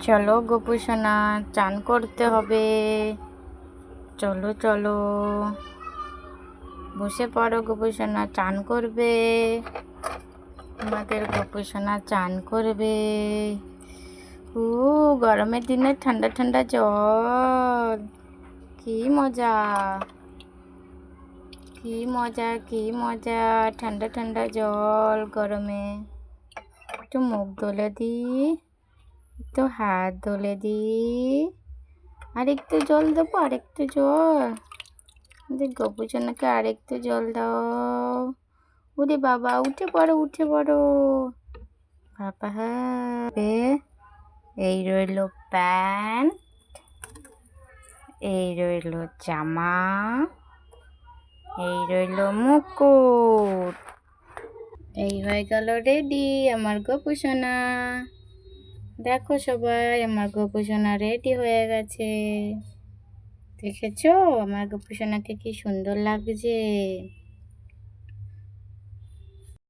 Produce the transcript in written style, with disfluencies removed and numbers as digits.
চলো গোপু সোনা, চান করতে হবে। চলো চলো, বসে পড়ো গোপু সোনা, চান করবে। আমাদের গোপু সোনা চান করবে। ও, গরমের দিনে ঠান্ডা ঠান্ডা জল, কি মজা, কি মজা, কি মজা। ঠান্ডা ঠান্ডা জল গরমে। একটু মুখ ধুলে দি, একটু হাত ধুলে দি, আর একটু জল দেবো, আর একটু জল। আমাদের গোপু সোনাকে আর একটু জল দাও। ওরে বাবা, উঠে পড়ো, উঠে পড়ো বাবা। হ্যাঁ, এই রইলো প্যান্ট, এই রইলো জামা, এই রইলো মুকুট। এই হয়ে গেল রেডি আমার গোপু সোনা। দেখো সবাই, আমার গোপু সোনা রেডি হয়ে গেছে। দেখেছো আমার গোপু সোনাকে কি সুন্দর লাগছে।